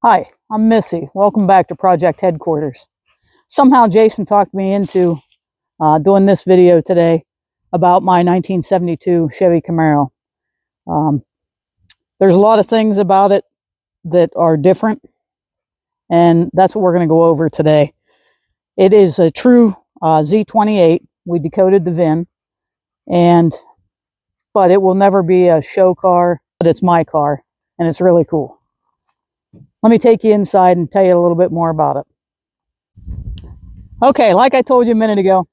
Hi, I'm Missy. Welcome back to Project Headquarters. Somehow Jason talked me into doing this video today about my 1972 Chevy Camaro. Um, there's a lot of things about it that are different, and that's what we're going to go over today. It is a true Z28. We decoded the VIN, but it will never be a show car, but it's my car, and it's really cool. Let me take you inside and tell you a little bit more about it. Okay, like I told you a minute ago,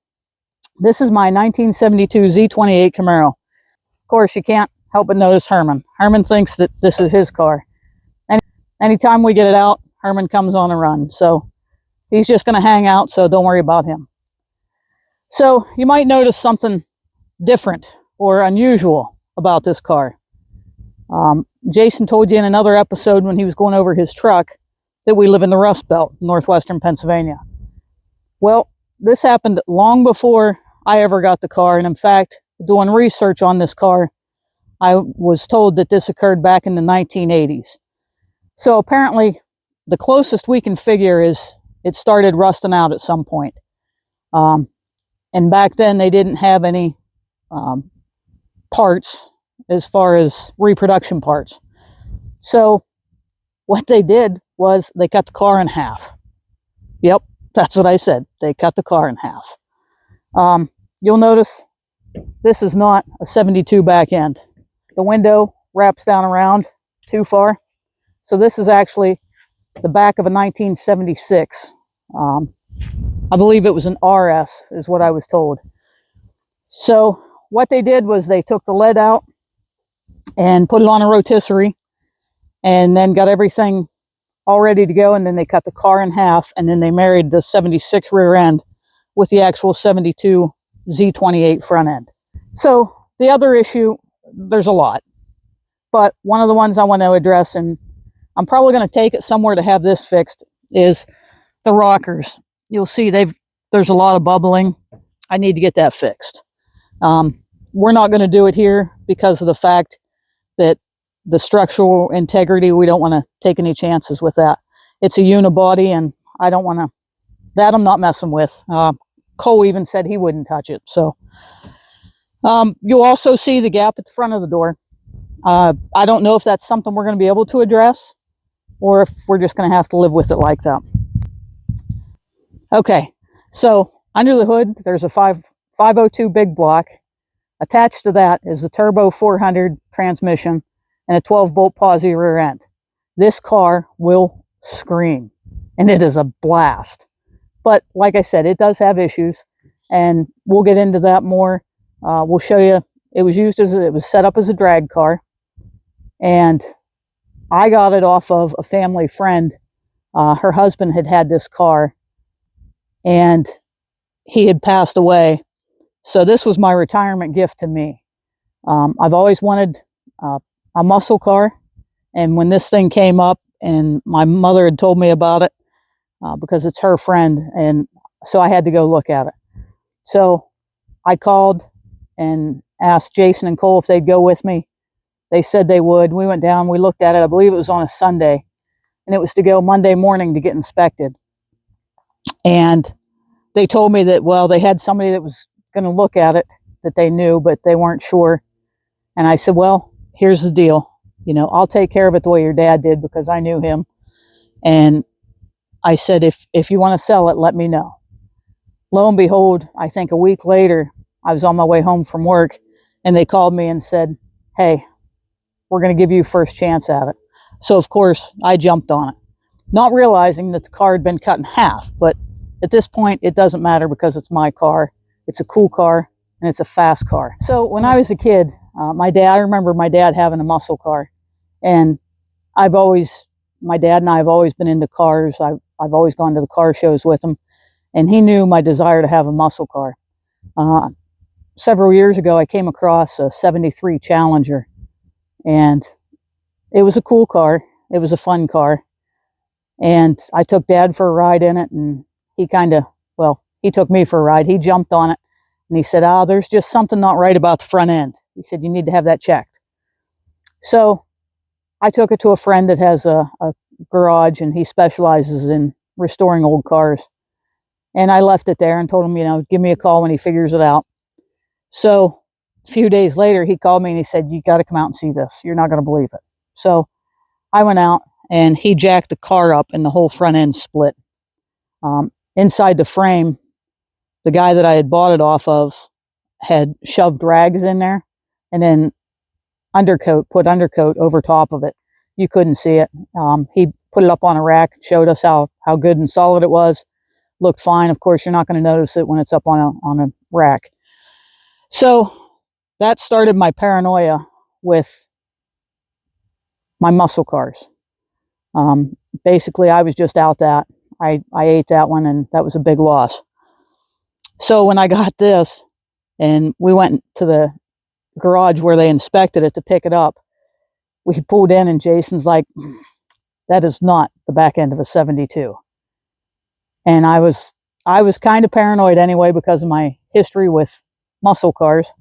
this is my 1972 Z28 Camaro. Of course, you can't help but notice Herman. Herman thinks that this is his car. And anytime we get it out, Herman comes on a run. So he's just going to hang out, so don't worry about him. So you might notice something different or unusual about this car. Jason told you in another episode when he was going over his truck that we live in the Rust Belt, northwestern Pennsylvania. Well, this happened long before I ever got the car, and in fact, doing research on this car, I was told that this occurred back in the 1980s. So apparently, the closest we can figure is it started rusting out at some point. And back then, they didn't have any parts as far as reproduction parts. So what they did was they cut the car in half. Yep, that's what I said. They cut the car in half. You'll notice this is not a 72 back end. The window wraps down around too far. So this is actually the back of a 1976. I believe it was an RS is what I was told. So what they did was they took the lead out and put it on a rotisserie and then got everything all ready to go, and then they cut the car in half, and then they married the 76 rear end with the actual 72 Z28 front end. So the other issue, there's a lot, but one of the ones I want to address, and I'm probably going to take it somewhere to have this fixed, is the rockers. You'll see there's a lot of bubbling. I need to get that fixed. We're not going to do it here because of the fact that the structural integrity, we don't want to take any chances with that. It's a unibody, and I don't want to, that I'm not messing with. Cole even said he wouldn't touch it. So you'll also see the gap at the front of the door. I don't know if that's something we're going to be able to address or if we're just going to have to live with it like that. Okay, so under the hood, there's a 502 big block. Attached to that is the Turbo 400 transmission and a 12-bolt posi rear end. This car will scream, and it is a blast. But like I said, it does have issues, and we'll get into that more. We'll show you. It was set up as a drag car, and I got it off of a family friend. Her husband had this car, and he had passed away. So this was my retirement gift to me. I've always wanted a muscle car, and when this thing came up, and my mother had told me about it because it's her friend, and so I had to go look at it. So I called and asked Jason and Cole if they'd go with me. They said they would. We went down, we looked at it. I believe it was on a Sunday, and it was to go Monday morning to get inspected. And they told me that, well, they had somebody that was going to look at it that they knew, but they weren't sure. And I said, well, here's the deal. You know, I'll take care of it the way your dad did because I knew him. And I said, if you want to sell it, let me know. Lo and behold, I think a week later, I was on my way home from work, and they called me and said, hey, we're going to give you first chance at it. So, of course, I jumped on it, not realizing that the car had been cut in half. But at this point, it doesn't matter because it's my car. It's a cool car, and it's a fast car. So when I was a kid, I remember my dad having a muscle car, and my dad and I have always been into cars. I've always gone to the car shows with him, and he knew my desire to have a muscle car. Several years ago, I came across a 73 Challenger, and it was a cool car. It was a fun car, and I took Dad for a ride in it, and he took me for a ride. He jumped on it, and he said, there's just something not right about the front end. He said, you need to have that checked. So I took it to a friend that has a garage, and he specializes in restoring old cars. And I left it there and told him, you know, give me a call when he figures it out. So a few days later, he called me and he said, you got to come out and see this. You're not going to believe it. So I went out and he jacked the car up and the whole front end split. Inside the frame, the guy that I had bought it off of had shoved rags in there and then put undercoat over top of it. You couldn't see it. He put it up on a rack, showed us how good and solid it was. Looked fine. Of course, you're not going to notice it when it's up on a rack. So that started my paranoia with my muscle cars. Basically, I was just out that. I ate that one, and that was a big loss. So when I got this, and we went to the garage where they inspected it to pick it up, we pulled in, and Jason's like, that is not the back end of a 72. And I was kind of paranoid anyway because of my history with muscle cars.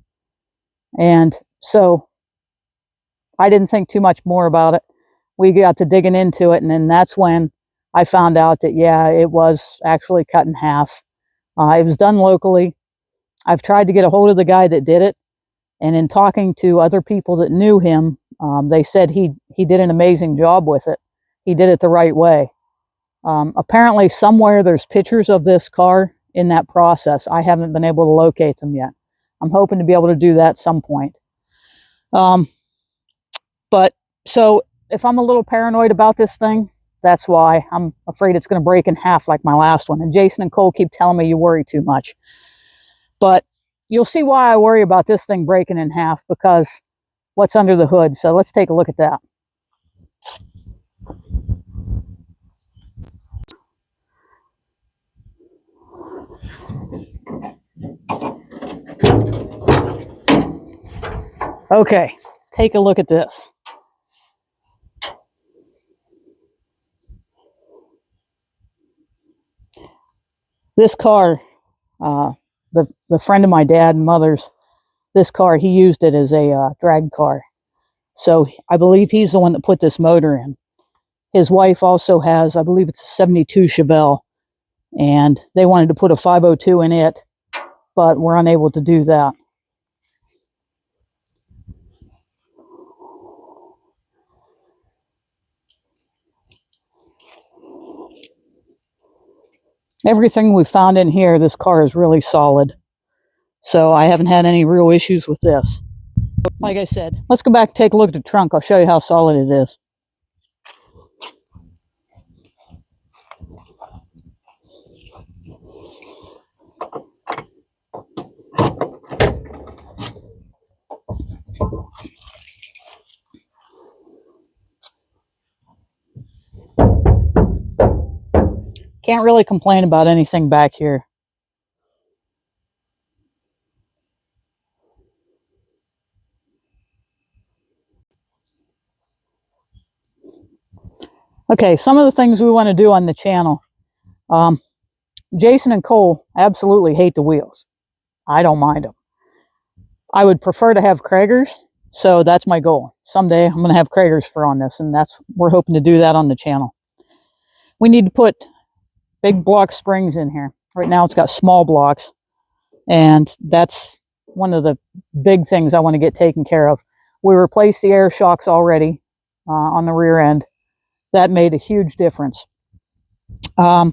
And so I didn't think too much more about it. We got to digging into it, and then that's when I found out that, yeah, it was actually cut in half. It was done locally. I've tried to get a hold of the guy that did it, and in talking to other people that knew him, they said he did an amazing job with it. He did it the right way. Apparently somewhere there's pictures of this car in that process. I haven't been able to locate them yet. I'm hoping to be able to do that at some point. But so if I'm a little paranoid about this thing, that's why. I'm afraid it's going to break in half like my last one. And Jason and Cole keep telling me you worry too much. But you'll see why I worry about this thing breaking in half, because what's under the hood. So let's take a look at that. Okay, take a look at this. This car, the friend of my dad and mother's, this car, he used it as a drag car. So I believe he's the one that put this motor in. His wife also has, I believe it's a 72 Chevelle, and they wanted to put a 502 in it, but we're unable to do that. Everything we found in here, this car is really solid. So I haven't had any real issues with this. Like I said, let's go back and take a look at the trunk. I'll show you how solid it is. Can't really complain about anything back here. Okay, some of the things we want to do on the channel. Jason and Cole absolutely hate the wheels. I don't mind them. I would prefer to have Kragers, so that's my goal. Someday I'm going to have Kragers for on this, and we're hoping to do that on the channel. We need to put big block springs in here. Right now it's got small blocks, and that's one of the big things I want to get taken care of. We replaced the air shocks already on the rear end. That made a huge difference. I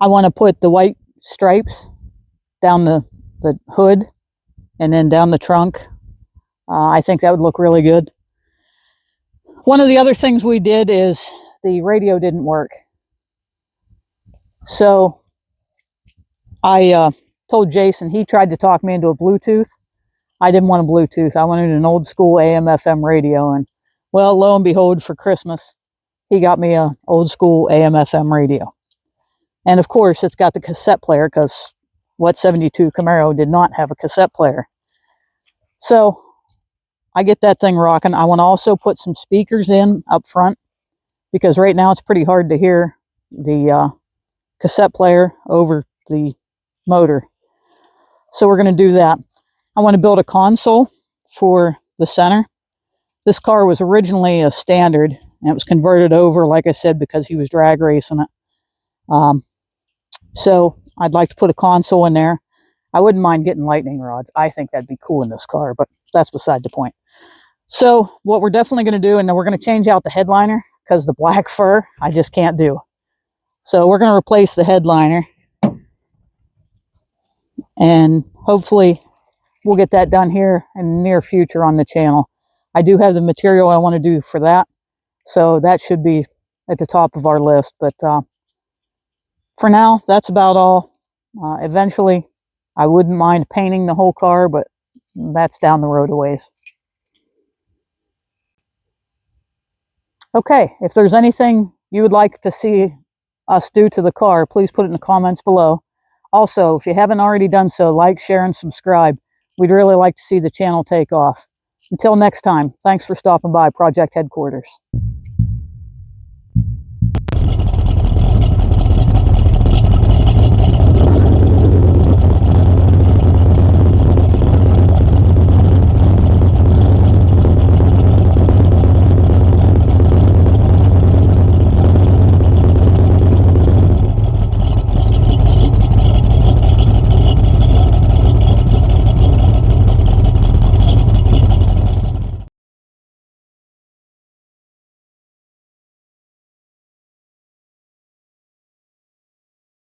want to put the white stripes down the hood and then down the trunk. I think that would look really good. One of the other things we did is the radio didn't work. So I told Jason, he tried to talk me into a Bluetooth. I didn't want a Bluetooth. I wanted an old school AM FM radio. And well, lo and behold, for Christmas, he got me an old school AM FM radio. And of course, it's got the cassette player, because what 72 Camaro did not have a cassette player? So I get that thing rocking. I want to also put some speakers in up front, because right now it's pretty hard to hear the cassette player over the motor. So we're going to do that. I want to build a console for the center. This car was originally a standard, And it was converted over, like I said, because he was drag racing it. So I'd like to put a console in there. I wouldn't mind getting lightning rods. I think that'd be cool in this car, but that's beside the point. So what we're definitely going to do, and then we're going to change out the headliner because the black fur, I just can't do. So we're going to replace the headliner. And hopefully we'll get that done here in the near future on the channel. I do have the material I want to do for that. So that should be at the top of our list. But for now, that's about all. Eventually, I wouldn't mind painting the whole car, but that's down the road a ways. Okay, if there's anything you would like to see us do to the car, please put it in the comments below. Also, if you haven't already done so, like, share, and subscribe. We'd really like to see the channel take off. Until next time, thanks for stopping by Project Headquarters.